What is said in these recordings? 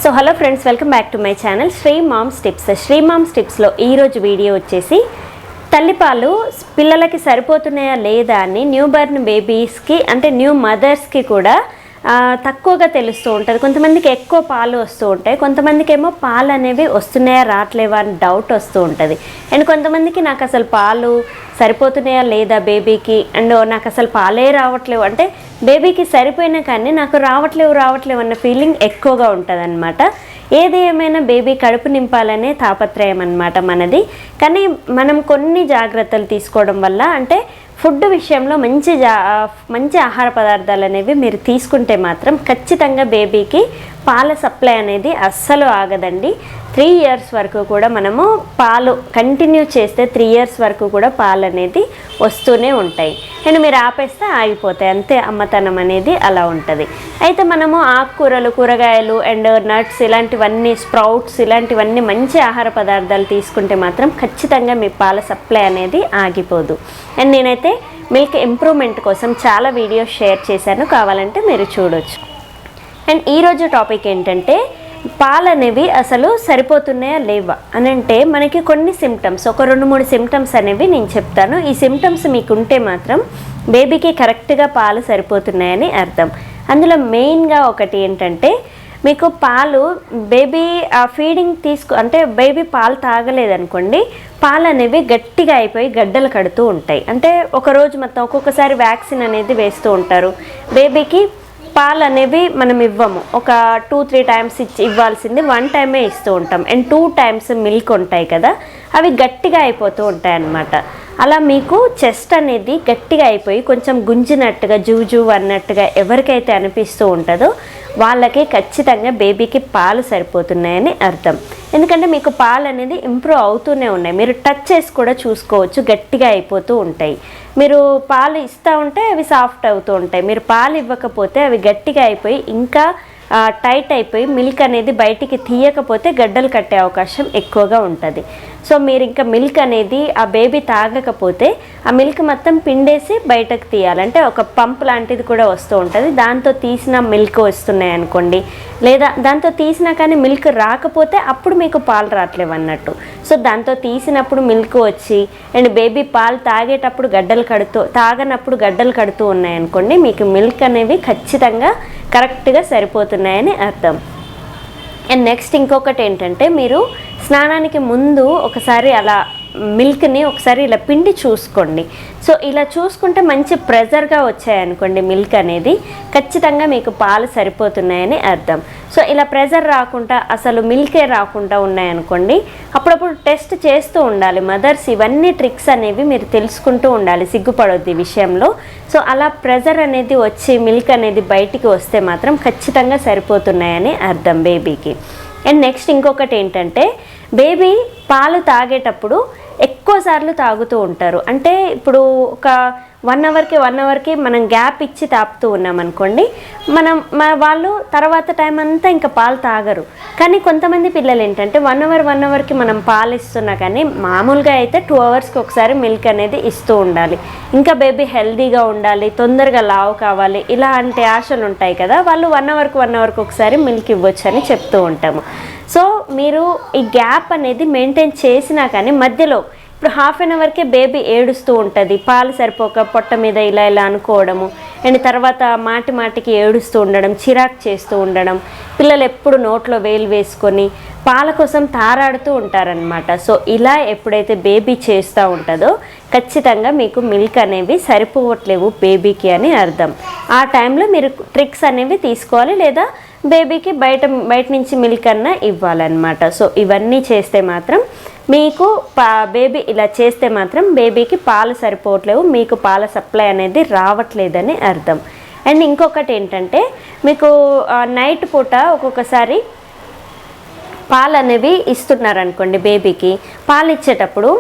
So hello friends, welcome back to my channel Shri moms tips. Sri moms టిప్స్లో ఈరోజు video వచ్చేసి తల్లిపాలు పిల్లలకి సరిపోతున్నాయా లేదా అని న్యూ బర్న్ బేబీస్కి అంటే న్యూ మదర్స్కి కూడా తక్కువగా తెలుస్తూ ఉంటుంది. కొంతమందికి ఎక్కువ పాలు వస్తూ ఉంటాయి, కొంతమందికి ఏమో పాలు అనేవి వస్తున్నాయా రావట్లేవా అని డౌట్ వస్తూ ఉంటుంది. అండ్ కొంతమందికి నాకు అసలు పాలు సరిపోతున్నాయా లేదా బేబీకి, అండ్ నాకు అసలు పాలే రావట్లేవు అంటే బేబీకి సరిపోయినా కానీ నాకు రావట్లేవు అన్న ఫీలింగ్ ఎక్కువగా ఉంటుంది అన్నమాట. ఏది ఏమైనా బేబీ కడుపు నింపాలనే తాపత్రయం అన్నమాట మనది. కానీ మనం కొన్ని జాగ్రత్తలు తీసుకోవడం వల్ల అంటే ఫుడ్ విషయంలో మంచి ఆహార పదార్థాలు అనేవి మీరు తీసుకుంటే మాత్రం ఖచ్చితంగా బేబీకి పాల సప్లై అనేది అస్సలు ఆగదండి. 3 years వరకు కూడా మనము పాలు కంటిన్యూ చేస్తే 3 years వరకు కూడా పాలు అనేది వస్తూనే ఉంటాయి. అండ్ మీరు ఆపేస్తే ఆగిపోతాయి, అంతే అమ్మతనం అనేది అలా ఉంటుంది. అయితే మనము ఆకుకూరలు, కూరగాయలు అండ్ నట్స్ ఇలాంటివన్నీ, స్ప్రౌట్స్ ఇలాంటివన్నీ మంచి ఆహార పదార్థాలు తీసుకుంటే మాత్రం ఖచ్చితంగా మీ పాల సప్లై అనేది ఆగిపోదు. అండ్ నేనైతే మిల్క్ ఇంప్రూవ్మెంట్ కోసం చాలా వీడియోస్ షేర్ చేశాను, కావాలంటే మీరు చూడొచ్చు. అండ్ ఈరోజు టాపిక్ ఏంటంటే పాలు అనేవి అసలు సరిపోతున్నాయా లేవా అని అంటే మనకి కొన్ని సిమ్టమ్స్, ఒక 2-3 సిమ్టమ్స్ అనేవి నేను చెప్తాను. ఈ సిమ్టమ్స్ మీకు ఉంటే మాత్రం బేబీకి కరెక్ట్గా పాలు సరిపోతున్నాయని అర్థం. అందులో మెయిన్గా ఒకటి ఏంటంటే మీకు పాలు బేబీ ఫీడింగ్ అంటే బేబీ పాలు తాగలేదనుకోండి, పాలు అనేవి గట్టిగా అయిపోయి గడ్డలు కడుతూ ఉంటాయి. అంటే ఒకరోజు మొత్తం ఒక్కొక్కసారి వ్యాక్సిన్ అనేది వేస్తూ ఉంటారు. బేబీకి పాలు అనేవి మనం ఇవ్వము, ఒక 2-3 times ఇవ్వాల్సింది 1 time ఇస్తూ ఉంటాం. అండ్ 2 times మిల్క్ ఉంటాయి కదా, అవి గట్టిగా అయిపోతూ ఉంటాయి అన్నమాట. అలా మీకు చెస్ట్ అనేది గట్టిగా అయిపోయి కొంచెం గుంజినట్టుగా జూజు అన్నట్టుగా ఎవరికైతే అనిపిస్తూ ఉంటుందో వాళ్ళకి ఖచ్చితంగా బేబీకి పాలు సరిపోతున్నాయని అర్థం. ఎందుకంటే మీకు పాలు అనేది ఇంప్రూవ్ అవుతూనే ఉన్నాయి, మీరు టచ్ చేసి కూడా చూసుకోవచ్చు, గట్టిగా అయిపోతూ ఉంటాయి. మీరు పాలు ఇస్తూ ఉంటే అవి సాఫ్ట్ అవుతూ ఉంటాయి, మీరు పాలు ఇవ్వకపోతే అవి గట్టిగా అయిపోయి ఇంకా టైట్ అయిపోయి మిల్క్ అనేది బయటికి తీయకపోతే గడ్డలు కట్టే అవకాశం ఎక్కువగా ఉంటుంది. సో మీరు ఇంకా మిల్క్ అనేది ఆ బేబీ తాగకపోతే ఆ మిల్క్ మొత్తం పిండేసి బయటకు తీయాలంటే ఒక పంప్ లాంటిది కూడా వస్తూ ఉంటుంది, దాంతో తీసిన మిల్క్ వస్తున్నాయి అనుకోండి, లేదా దాంతో తీసినా కానీ మిల్క్ రాకపోతే అప్పుడు మీకు పాలు రావట్లేవు అన్నట్టు. సో దాంతో తీసినప్పుడు మిల్క్ వచ్చి అండ్ బేబీ పాలు తాగేటప్పుడు తాగనప్పుడు గడ్డలు కడుతూ ఉన్నాయనుకోండి, మీకు మిల్క్ అనేవి ఖచ్చితంగా కరెక్ట్గా సరిపోతున్నాయని అర్థం. అండ్ నెక్స్ట్ ఇంకొకటి ఏంటంటే మీరు స్నానానికి ముందు ఒకసారి అలా మిల్క్ని ఒకసారి ఇలా పిండి చూసుకోండి. సో ఇలా చూసుకుంటే మంచి ప్రెజర్గా వచ్చాయనుకోండి మిల్క్ అనేది, ఖచ్చితంగా మీకు పాలు సరిపోతున్నాయని అర్థం. సో ఇలా ప్రెజర్ రాకుండా అసలు మిల్కే రాకుండా ఉన్నాయనుకోండి, అప్పుడప్పుడు టెస్ట్ చేస్తూ ఉండాలి మదర్స్. ఇవన్నీ ట్రిక్స్ అనేవి మీరు తెలుసుకుంటూ ఉండాలి, సిగ్గుపడొద్దు ఈ విషయంలో. సో అలా ప్రెజర్ అనేది వచ్చి మిల్క్ అనేది బయటికి వస్తే మాత్రం ఖచ్చితంగా సరిపోతున్నాయని అర్థం బేబీకి. అండ్ నెక్స్ట్ ఇంకొకటి ఏంటంటే బేబీ పాలు తాగేటప్పుడు ఎక్కువసార్లు తాగుతూ ఉంటారు. అంటే ఇప్పుడు ఒక 1 hourకి మనం గ్యాప్ ఇచ్చి తాపుతూ ఉన్నాం అనుకోండి, వాళ్ళు తర్వాత టైం అంతా ఇంకా పాలు తాగరు. కానీ కొంతమంది పిల్లలు ఏంటంటే 1 hourకి మనం పాలు ఇస్తున్నా కానీ మామూలుగా అయితే 2 hours ఒకసారి మిల్క్ అనేది ఇస్తూ ఉండాలి. ఇంకా బేబీ హెల్దీగా ఉండాలి, తొందరగా లావు కావాలి, ఇలాంటి ఆశలు ఉంటాయి కదా, వాళ్ళు 1 hourకి ఒకసారి మిల్క్ ఇవ్వచ్చు అని చెప్తూ ఉంటాము. సో మీరు ఈ గ్యాప్ అనేది మెయింటైన్ చేసినా కానీ మధ్యలో ఇప్పుడు 1/2 hourకే బేబీ ఏడుస్తూ ఉంటుంది, పాలు సరిపోక పొట్ట మీద ఇలా అనుకోవడము, అండ్ తర్వాత మాటికి ఏడుస్తూ ఉండడం, చిరాకు చేస్తూ ఉండడం, పిల్లలు ఎప్పుడు నోట్లో వేలు వేసుకొని పాల కోసం తారాడుతూ ఉంటారనమాట. సో ఇలా ఎప్పుడైతే బేబీ చేస్తూ ఉంటుందో ఖచ్చితంగా మీకు మిల్క్ అనేవి సరిపోవట్లేవు బేబీకి అని అర్థం. ఆ టైంలో మీరు ట్రిక్స్ అనేవి తీసుకోవాలి, లేదా బేబీకి బయట నుంచి మిల్క్ అన్నా ఇవ్వాలన్నమాట. సో ఇవన్నీ చేస్తే మాత్రం మీకు బేబీ ఇలా చేస్తే మాత్రం బేబీకి పాలు సరిపోవట్లేవు, మీకు పాల సప్లై అనేది రావట్లేదని అర్థం. అండ్ ఇంకొకటి ఏంటంటే మీకు నైట్ పూట ఒక్కొక్కసారి పాలు అనేవి ఇస్తున్నారనుకోండి, బేబీకి పాలు ఇచ్చేటప్పుడు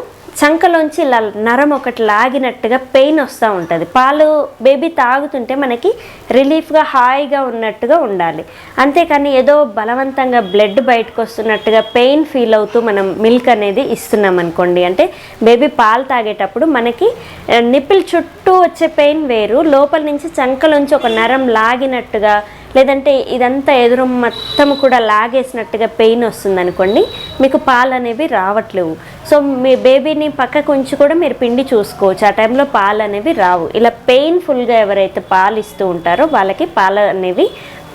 చంకలోంచి ఇలా నరం ఒకటి లాగినట్టుగా పెయిన్ వస్తూ ఉంటుంది. పాలు బేబీ తాగుతుంటే మనకి రిలీఫ్గా హాయిగా ఉన్నట్టుగా ఉండాలి, అంతేకాని ఏదో బలవంతంగా బ్లడ్ బయటకు వస్తున్నట్టుగా పెయిన్ ఫీల్ అవుతూ మనం మిల్క్ అనేది ఇస్తున్నాం అనుకోండి, అంటే బేబీ పాలు తాగేటప్పుడు మనకి నిప్పిల్ చుట్టూ వచ్చే పెయిన్ వేరు, లోపల నుంచి చంకలోంచి ఒక నరం లాగినట్టుగా లేదంటే ఇదంతా ఎదురు మొత్తం కూడా లాగేసినట్టుగా పెయిన్ వస్తుంది అనుకోండి, మీకు పాలు అనేవి రావట్లేవు. సో మీ బేబీని పక్కకు ఉంచి కూడా మీరు పిండి చూసుకోవచ్చు, ఆ టైంలో పాలు అనేవి రావు. ఇలా పెయిన్ఫుల్గా ఎవరైతే పాలు ఇస్తూ ఉంటారో వాళ్ళకి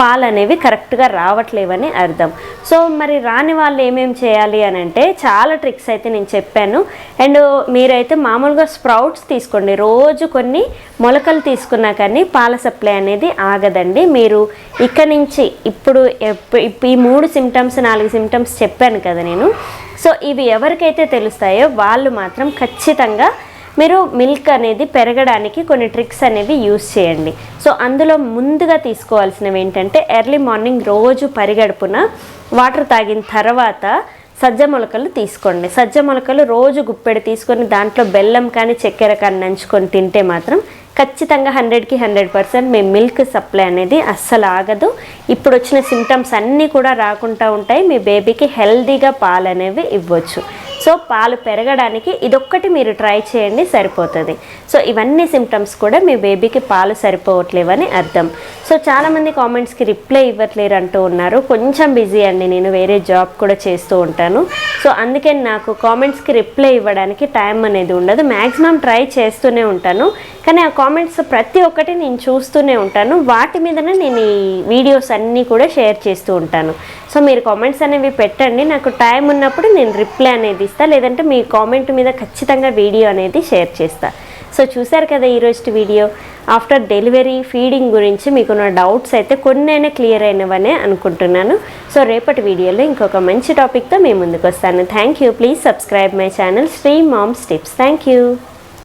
పాలు అనేవి కరెక్ట్గా రావట్లేవని అర్థం. సో మరి రాని వాళ్ళు ఏమేమి చేయాలి అని అంటే చాలా ట్రిక్స్ అయితే నేను చెప్పాను. అండ్ మీరైతే మామూలుగా స్ప్రౌట్స్ తీసుకోండి, రోజు కొన్ని మొలకలు తీసుకున్నా కానీ పాల సప్లై అనేది ఆగదండి. మీరు ఇక్కడ నుంచి ఇప్పుడు ఈ 3 సిమ్టమ్స్ 4 సిమ్టమ్స్ చెప్పాను కదా నేను. సో ఇవి ఎవరికైతే తెలుస్తాయో వాళ్ళు మాత్రం ఖచ్చితంగా మీరు మిల్క్ అనేది పెరగడానికి కొన్ని ట్రిక్స్ అనేవి యూస్ చేయండి. సో అందులో ముందుగా తీసుకోవాల్సినవి ఏంటంటే ఎర్లీ మార్నింగ్ రోజు పరిగడుపున వాటర్ తాగిన తర్వాత సజ్జ మొలకలు తీసుకోండి. సజ్జ మొలకలు రోజు గుప్పెడు తీసుకొని దాంట్లో బెల్లం కానీ చక్కెర కానీ నంచుకొని తింటే మాత్రం ఖచ్చితంగా 100కి 100% మీ మిల్క్ సప్లై అనేది అస్సలు ఆగదు. ఇప్పుడు వచ్చిన సిమ్టమ్స్ అన్నీ కూడా రాకుండా ఉంటాయి. మీ బేబీకి హెల్తీగా పాలు అనేవి ఇవ్వచ్చు. సో పాలు పెరగడానికి ఇదొక్కటి మీరు ట్రై చేయండి, సరిపోతుంది. సో ఇవన్నీ సిమ్టమ్స్ కూడా మీ బేబీకి పాలు సరిపోవట్లేవని అర్థం. సో చాలామంది కామెంట్స్కి రిప్లై ఇవ్వట్లేరు అంటూ ఉన్నారు. కొంచెం బిజీ అండి, నేను వేరే జాబ్ కూడా చేస్తూ ఉంటాను. సో అందుకే నాకు కామెంట్స్కి రిప్లై ఇవ్వడానికి టైం అనేది ఉండదు. మ్యాక్సిమం ట్రై చేస్తూనే ఉంటాను, కానీ ఆ కామెంట్స్ ప్రతి ఒక్కటి నేను చూస్తూనే ఉంటాను. వాటి మీదనే నేను ఈ వీడియోస్ అన్నీ కూడా షేర్ చేస్తూ ఉంటాను. సో మీరు కామెంట్స్ అనేవి పెట్టండి, నాకు టైం ఉన్నప్పుడు నేను రిప్లై అనేది ఇస్తాను, లేదంటే మీ కామెంట్ మీద ఖచ్చితంగా వీడియో అనేది షేర్ చేస్తాను. సో చూసారు కదా ఈరోజు వీడియో. ఆఫ్టర్ డెలివరీ ఫీడింగ్ గురించి మీకున్న డౌట్స్ అయితే కొన్నైనా క్లియర్ అయినవనే అనుకుంటున్నాను. సో రేపటి వీడియోలో ఇంకొక మంచి టాపిక్తో మీ ముందుకు వస్తాను. Thank you. Please subscribe my channel Shri moms tips. Thank you.